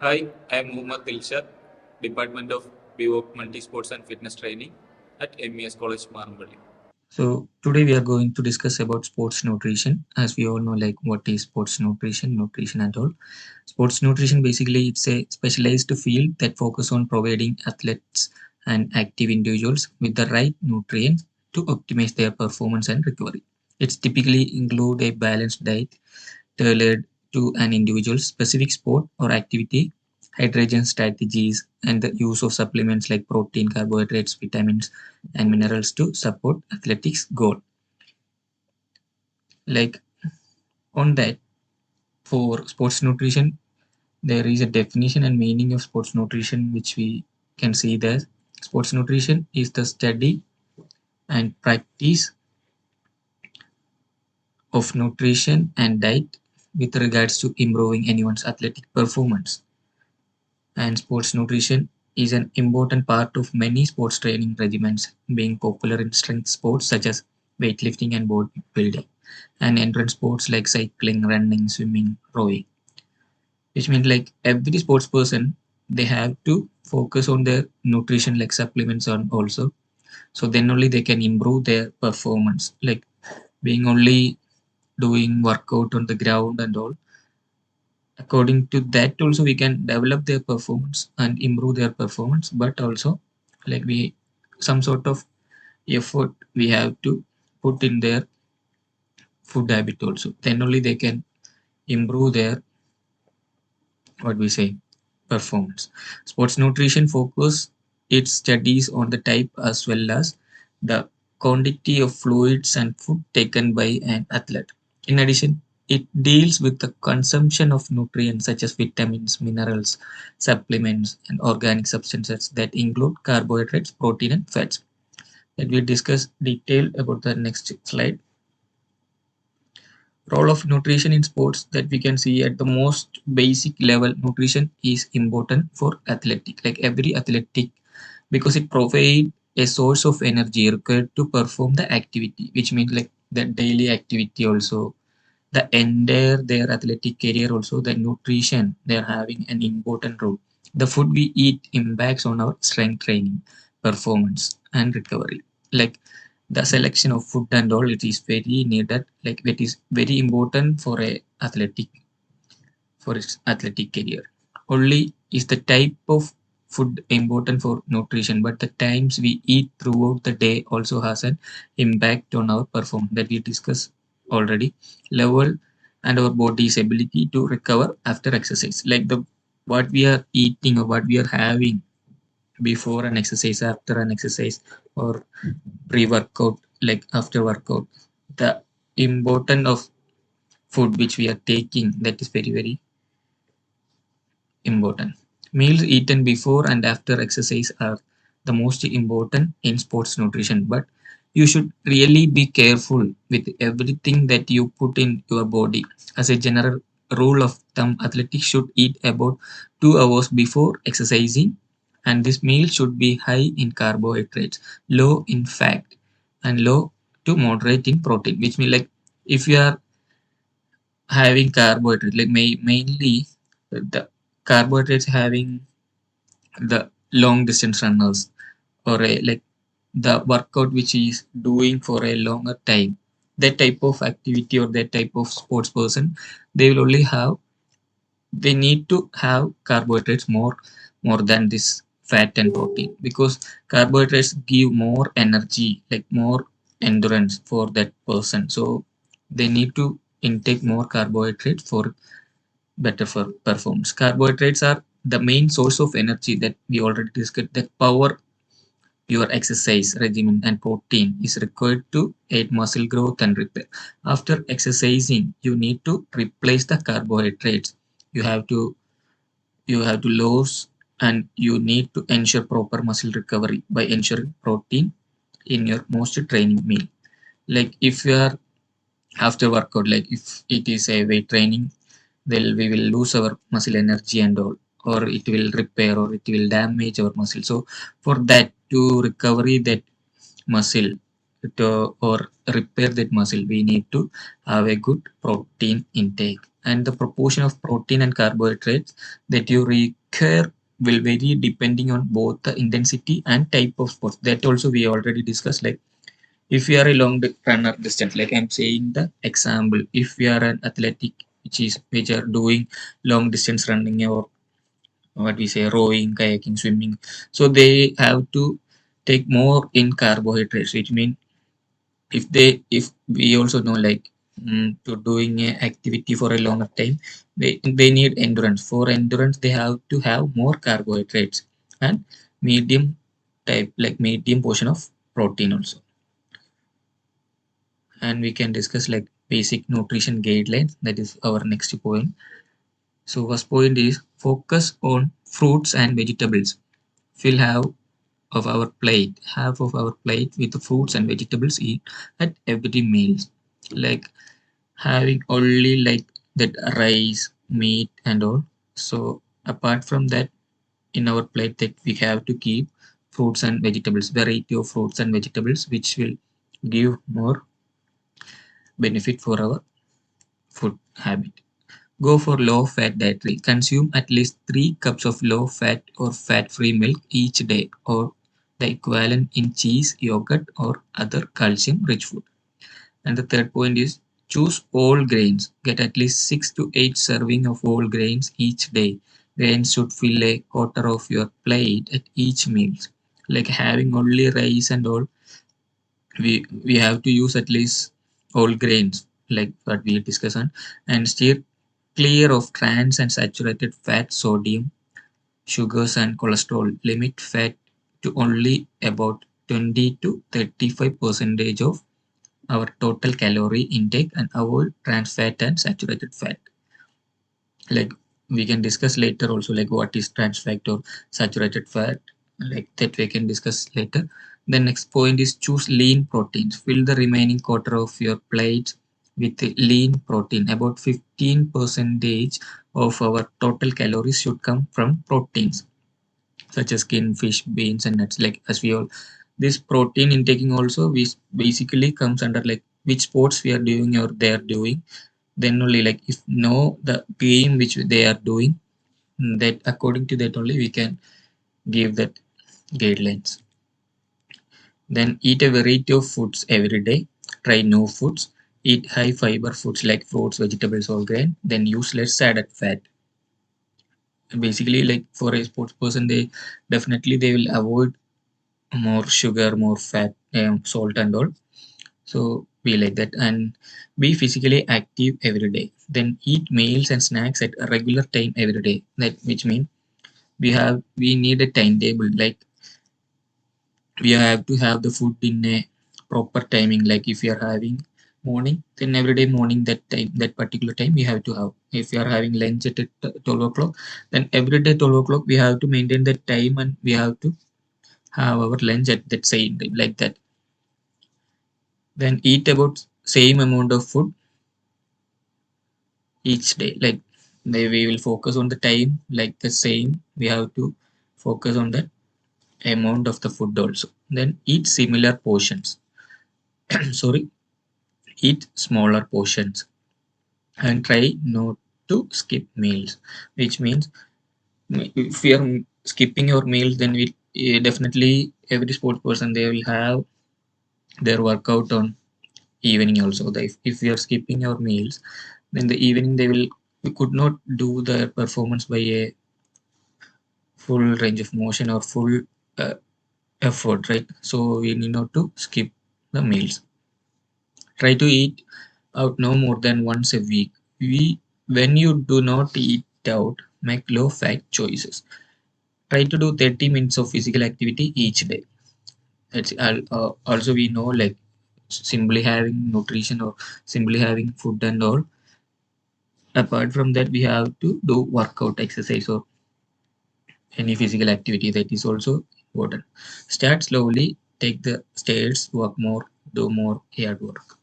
Hi, I am Muhammed Dilshad, Department of BWOC Multi-Sports and Fitness Training at MES College, Marampally. So today we are going to discuss about sports nutrition. As we all know, like what is sports nutrition and all. Sports nutrition basically it's a specialized field that focus on providing athletes and active individuals with the right nutrients to optimize their performance and recovery. It's typically include a balanced diet tailored to an individual's specific sport or activity, hydration strategies, and the use of supplements like protein, carbohydrates, vitamins, and minerals to support athletics goal. Like on that, for sports nutrition, there is a definition and meaning of sports nutrition which we can see there. Sports nutrition is the study and practice of nutrition and diet with regards to improving anyone's athletic performance. And sports nutrition is an important part of many sports training regimens, being popular in strength sports such as weightlifting and bodybuilding, and endurance sports like cycling, running, swimming, rowing. Which means like every sports person they have to focus on their nutrition like supplements on also. So then only they can improve their performance. Like being only doing workout on the ground and all according to that also we can develop their performance and improve their performance, but also like we some sort of effort we have to put in their food habit also, then only they can improve their what we say performance. Sports nutrition focus its studies on the type as well as the quantity of fluids and food taken by an athlete. In addition, it deals with the consumption of nutrients such as vitamins, minerals, supplements, and organic substances that include carbohydrates, protein, and fats. That we discuss detail about the next slide. Role of nutrition in sports that we can see at the most basic level, nutrition is important for athletic, like every athletic, because it provides a source of energy required to perform the activity, which means like the daily activity also, the entire their athletic career also, the nutrition they're having an important role. The food we eat impacts on our strength training, performance, and recovery. Like the selection of food and all, it is very needed. Like it is very important for a athletic for its athletic career. Only is the type of food important for nutrition, but the times we eat throughout the day also has an impact on our performance that we discussed already. Level and our body's ability to recover after exercise. Like the what we are eating or what we are having before an exercise, after an exercise, or pre-workout, like after workout. The importance of food which we are taking, that is very very important. Meals eaten before and after exercise are the most important in sports nutrition, but you should really be careful with everything that you put in your body. As a general rule of thumb, athletes should eat about 2 hours before exercising, and this meal should be high in carbohydrates, low in fat, and low to moderate in protein. Which means like if you are having carbohydrate, like mainly the carbohydrates having the long distance runners or a like the workout which is doing for a longer time, that type of activity or that type of sports person, they will only have, they need to have carbohydrates more than this fat and protein, because carbohydrates give more energy, like more endurance for that person. So they need to intake more carbohydrates for better for performance. Carbohydrates are the main source of energy that we already discussed, that power your exercise regimen, and protein is required to aid muscle growth and repair. After exercising, you need to replace the carbohydrates. You have to you have to lose, and you need to ensure proper muscle recovery by ensuring protein in your most training meal. Like if you are after workout, like if it is a weight training, then we will lose our muscle energy and all, or it will repair or it will damage our muscle. So for that, to recovery that muscle, to or repair that muscle, we need to have a good protein intake. and the proportion of protein and carbohydrates that you require will vary depending on both the intensity and type of sports. That also we already discussed. Like if you are a runner distance, like I'm saying the example, if we are an athletic which are doing long distance running or what we say rowing, kayaking, swimming, so they have to take more in carbohydrates, which means if we also know like to doing a activity for a longer time, they need endurance. For endurance they have to have more carbohydrates and medium type, like medium portion of protein also. And we can discuss like basic nutrition guidelines. That is our next point. So first point is focus on fruits and vegetables. Fill half of our plate with the fruits and vegetables eat at every meal. Like having only like that rice, meat and all. So apart from that, in our plate that we have to keep fruits and vegetables, variety of fruits and vegetables, which will give more benefit for our food habit. Go for low fat dietary. Consume at least 3 cups of low fat or fat free milk each day, or the equivalent in cheese, yogurt, or other calcium rich food. And the third point is choose whole grains. Get at least 6 to 8 serving of whole grains each day. Grains should fill a quarter of your plate at each meal. Like having only rice and all, we have to use at least whole grains, like what we discussed on, and steer clear of trans and saturated fat, sodium, sugars, and cholesterol. Limit fat to only about 20 to 35 percentage of our total calorie intake and avoid trans fat and saturated fat. Like we can discuss later also like what is trans fat or saturated fat, like that we can discuss later. The next point is choose lean proteins. Fill the remaining quarter of your plate with lean protein. About 15 percentage of our total calories should come from proteins such as skin, fish, beans, and nuts. Like as we all, this protein intaking also we basically comes under like which sports we are doing or they are doing. Then only like if know the game which they are doing, that according to that only we can give that guidelines. Then eat a variety of foods every day. Try new foods. Eat high fiber foods like fruits, vegetables, or grain. Then use less added fat. Basically, like for a sports person, they definitely they will avoid more sugar, more fat, salt, and all. So be like that and be physically active every day. Then eat meals and snacks at a regular time every day. That which means we need a timetable. Like we have to have the food in a proper timing. Like if you are having morning, then every day morning that time, that particular time we have to have. If you are having lunch at 12 o'clock, then every day 12 o'clock we have to maintain that time and we have to have our lunch at that same time, like that. Then eat about same amount of food each day. Like we will focus on the time, like the same we have to focus on that amount of the food also. Then eat similar portions. Sorry, eat smaller portions and try not to skip meals, which means if you are skipping your meals, then we definitely every sports person they will have their workout on evening also. If we are skipping our meals, then the evening we could not do the performance by a full range of motion or full uh, effort, right? So we need not to skip the meals. Try to eat out no more than once a week. When you do not eat out, make low fat choices. Try to do 30 minutes of physical activity each day. Also we know like simply having nutrition or simply having food and all. Apart from that, we have to do workout exercise or any physical activity that is also important. Start slowly, take the stairs, walk more, do more hard work.